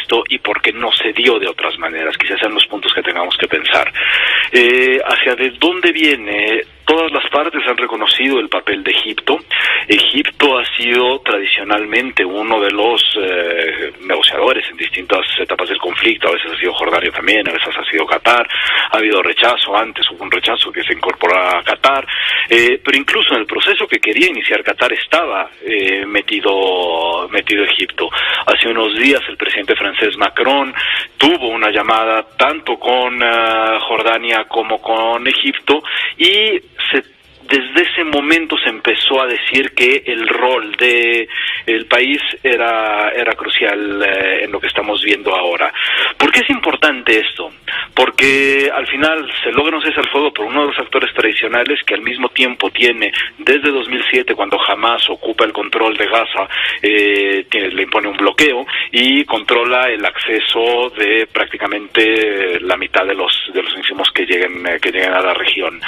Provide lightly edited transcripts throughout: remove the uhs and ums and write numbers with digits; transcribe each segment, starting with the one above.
Egipto y por qué no se dio de otras maneras. Quizás sean los puntos que tengamos que pensar. Hacia de dónde viene. Todas las partes han reconocido el papel de Egipto. Egipto ha sido tradicionalmente uno de los negociadores en distintas etapas del conflicto. A veces ha sido Jordania también, a veces ha sido Qatar. Ha habido rechazo, antes hubo un rechazo que se incorporó a Qatar. Pero incluso en el proceso que quería iniciar Qatar estaba metido Egipto. Hace unos días el presidente francés Macron tuvo una llamada tanto con Jordania como con Egipto y desde ese momento se empezó a decir que el rol de el país era crucial en lo que estamos viendo ahora. ¿Por qué es importante esto? Porque al final se logra un cese al fuego por uno de los actores tradicionales que al mismo tiempo tiene, desde 2007, cuando Hamas ocupa el control de Gaza, le impone un bloqueo y controla el acceso de prácticamente la mitad de los insumos que lleguen a la región.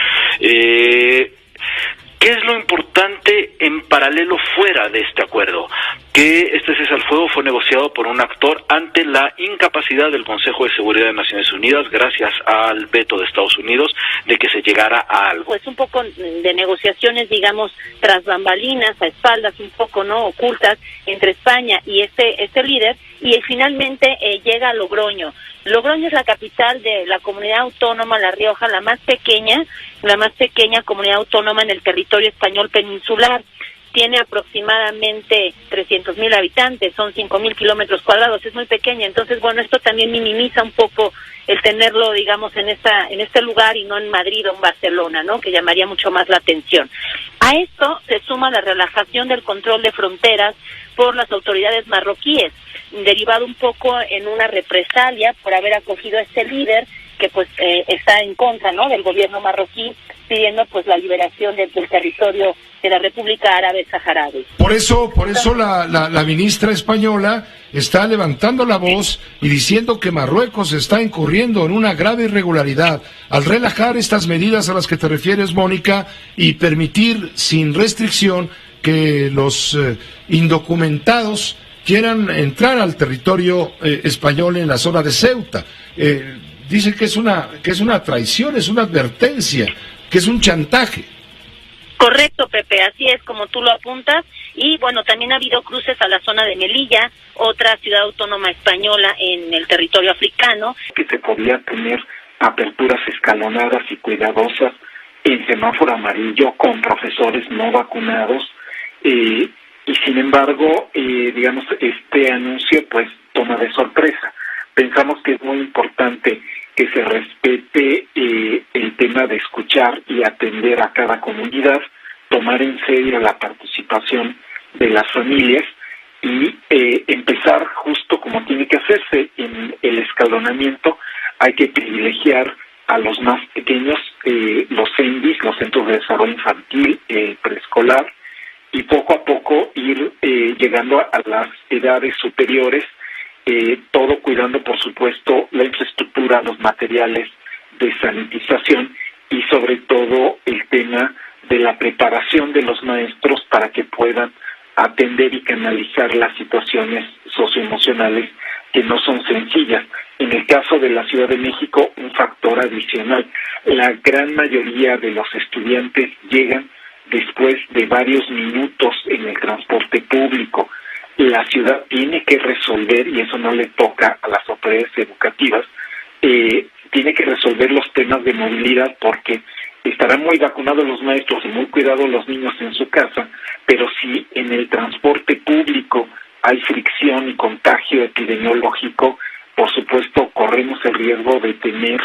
¿Qué es lo importante en paralelo fuera de este acuerdo? Que este cese al fuego fue negociado por un actor ante la incapacidad del Consejo de Seguridad de Naciones Unidas, gracias al veto de Estados Unidos, de que se llegara a algo. Pues un poco de negociaciones, digamos, tras bambalinas, a espaldas, un poco no ocultas, entre España y este líder, y finalmente llega a Logroño. Logroño es la capital de la comunidad autónoma La Rioja, la más pequeña comunidad autónoma en el territorio español peninsular. Tiene aproximadamente 300,000 habitantes, son 5,000 kilómetros cuadrados, es muy pequeña. Entonces, bueno, esto también minimiza un poco el tenerlo, digamos, en este lugar y no en Madrid o en Barcelona, ¿no?, que llamaría mucho más la atención. A esto se suma la relajación del control de fronteras por las autoridades marroquíes, derivado un poco en una represalia por haber acogido a este líder que pues está en contra, ¿no?, del gobierno marroquí, pidiendo pues la liberación del territorio de la República Árabe Saharaui. Por eso la ministra española está levantando la voz y diciendo que Marruecos está incurriendo en una grave irregularidad al relajar estas medidas a las que te refieres, Mónica, y permitir sin restricción que los indocumentados quieran entrar al territorio español en la zona de Ceuta. Dice que es una traición, es una advertencia, que es un chantaje. Correcto, Pepe, así es como tú lo apuntas. Y bueno, también ha habido cruces a la zona de Melilla, otra ciudad autónoma española en el territorio africano. Que se podía tener aperturas escalonadas y cuidadosas en semáforo amarillo con profesores no vacunados, y sin embargo, digamos, este anuncio pues toma de sorpresa. Pensamos que es muy importante que se respete el tema de escuchar y atender a cada comunidad, tomar en serio la participación de las familias y empezar justo como tiene que hacerse en el escalonamiento. Hay que privilegiar a los más pequeños, los CENDIs, los Centros de Desarrollo Infantil, preescolar, y poco a poco ir llegando a las edades superiores, todo cuidando, por supuesto, la infraestructura, los materiales de sanitización y sobre todo el tema de la preparación de los maestros para que puedan atender y canalizar las situaciones socioemocionales que no son sencillas. En el caso de la Ciudad de México, un factor adicional: la gran mayoría de los estudiantes llegan después de varios minutos en el transporte público. La ciudad tiene que resolver, y eso no le toca a las autoridades educativas, tiene que resolver los temas de movilidad, porque estarán muy vacunados los maestros y muy cuidados los niños en su casa, pero si en el transporte público hay fricción y contagio epidemiológico, por supuesto corremos el riesgo de tener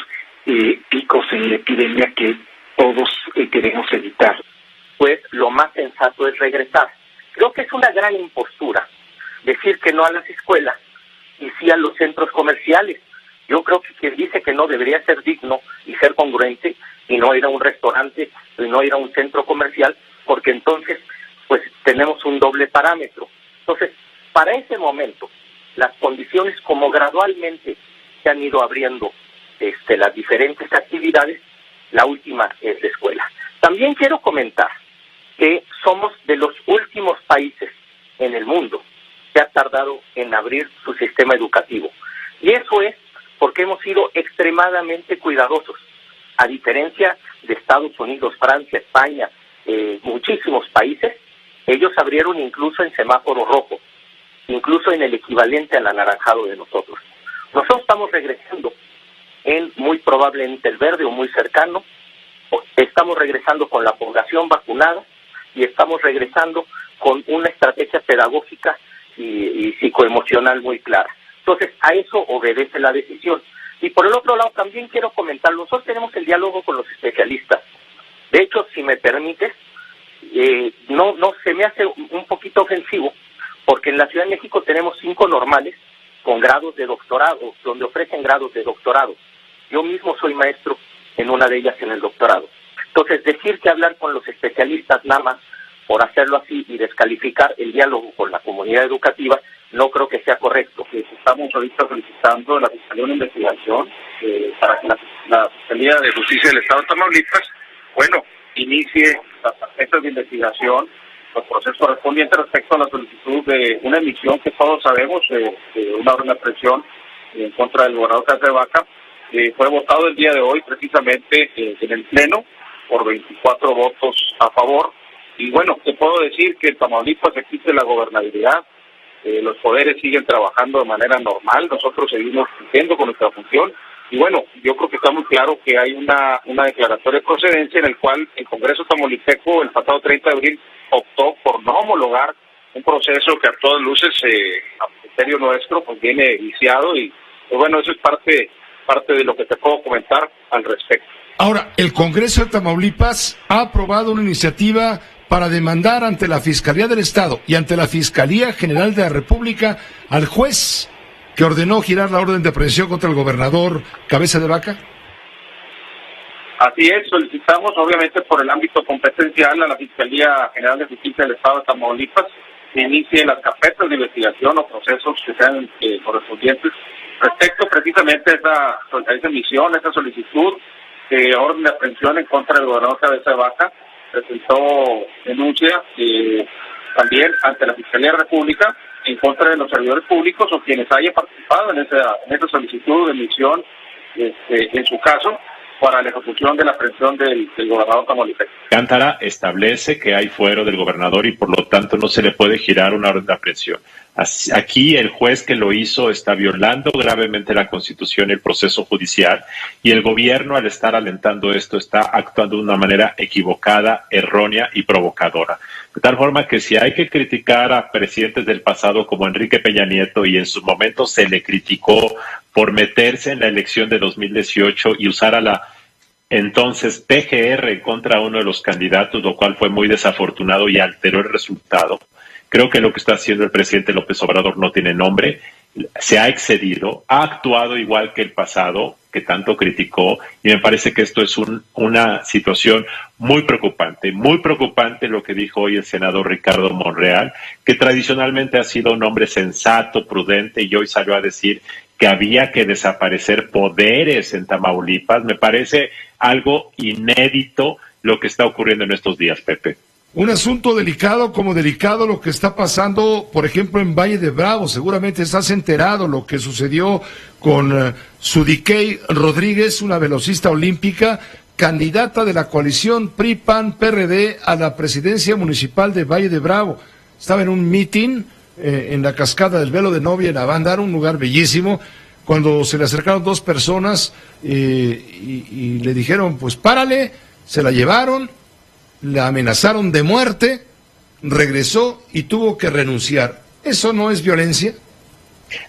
picos en la epidemia que todos queremos evitar. Pues lo más sensato es regresar. Creo que es una gran impostura decir que no a las escuelas y sí a los centros comerciales. Yo creo que quien dice que no debería ser digno y ser congruente y no ir a un restaurante y no ir a un centro comercial, porque entonces pues tenemos un doble parámetro. Entonces, para ese momento, las condiciones como gradualmente se han ido abriendo las diferentes actividades, la última es la escuela. También quiero comentar que somos de los últimos países en el mundo que ha tardado en abrir su sistema educativo. Y eso es porque hemos sido extremadamente cuidadosos. A diferencia de Estados Unidos, Francia, España, muchísimos países, ellos abrieron incluso en semáforo rojo, incluso en el equivalente al anaranjado de nosotros. Nosotros estamos regresando en muy probablemente el verde o muy cercano, estamos regresando con la población vacunada y estamos regresando con una estrategia pedagógica y psicoemocional muy clara. Entonces, a eso obedece la decisión. Y por el otro lado, también quiero comentar, nosotros tenemos el diálogo con los especialistas. De hecho, si me permites, no se me hace un poquito ofensivo, porque en la Ciudad de México tenemos 5 normales con grados de doctorado, donde ofrecen grados de doctorado. Yo mismo soy maestro en una de ellas en el doctorado. Entonces, decir que hablar con los especialistas nada más por hacerlo así y descalificar el diálogo con la comunidad educativa, no creo que sea correcto. Estamos ahorita solicitando la Fiscalía de Investigación para que la Fiscalía de Justicia del Estado de Tamaulipas, inicie las carpetas de investigación, los procesos correspondientes respecto a la solicitud de una emisión que todos sabemos, una orden de aprehensión en contra del gobernador Cabeza de Vaca. Fue votado el día de hoy precisamente en el Pleno por 24 votos a favor. Y te puedo decir que en Tamaulipas existe la gobernabilidad, los poderes siguen trabajando de manera normal, nosotros seguimos cumpliendo con nuestra función. Y yo creo que está muy claro que hay una declaratoria de procedencia en el cual el Congreso tamaulipeco el pasado 30 de abril optó por no homologar un proceso que a todas luces, a criterio nuestro, viene viciado y eso es parte de lo que te puedo comentar al respecto. Ahora, el Congreso de Tamaulipas ha aprobado una iniciativa para demandar ante la Fiscalía del Estado y ante la Fiscalía General de la República al juez que ordenó girar la orden de aprehensión contra el gobernador Cabeza de Vaca. Así es, solicitamos obviamente por el ámbito competencial a la Fiscalía General de Justicia del Estado de Tamaulipas que inicie las carpetas de investigación o procesos que sean correspondientes respecto precisamente a esa emisión, esa solicitud de orden de aprehensión en contra del gobernador Cabeza de Vaca. Presentó denuncia también ante la Fiscalía de la República en contra de los servidores públicos o quienes hayan participado en esa solicitud de emisión, en su caso, para la ejecución de la aprehensión del gobernador tamaulipeco. Cántara establece que hay fuero del gobernador y por lo tanto no se le puede girar una orden de aprehensión. Aquí el juez que lo hizo está violando gravemente la Constitución y el proceso judicial, y el gobierno, al estar alentando esto, está actuando de una manera equivocada, errónea y provocadora. De tal forma que si hay que criticar a presidentes del pasado como Enrique Peña Nieto, y en su momento se le criticó por meterse en la elección de 2018 y usar a la entonces PGR contra uno de los candidatos, lo cual fue muy desafortunado y alteró el resultado. Creo que lo que está haciendo el presidente López Obrador no tiene nombre, se ha excedido, ha actuado igual que el pasado, que tanto criticó, y me parece que esto es una situación muy preocupante lo que dijo hoy el senador Ricardo Monreal, que tradicionalmente ha sido un hombre sensato, prudente, y hoy salió a decir que había que desaparecer poderes en Tamaulipas. Me parece algo inédito lo que está ocurriendo en estos días, Pepe. Un asunto delicado como delicado lo que está pasando, por ejemplo, en Valle de Bravo. Seguramente estás enterado lo que sucedió con Sudiquey Rodríguez, una velocista olímpica, candidata de la coalición PRI-PAN-PRD a la presidencia municipal de Valle de Bravo. Estaba en un meeting en la cascada del Velo de Novia en Avándaro, un lugar bellísimo, cuando se le acercaron 2 personas y le dijeron, pues párale, se la llevaron, la amenazaron de muerte, regresó y tuvo que renunciar. ¿Eso no es violencia?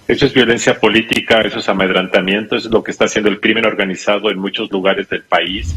Eso es violencia política, eso es amedrentamiento, eso es lo que está haciendo el crimen organizado en muchos lugares del país.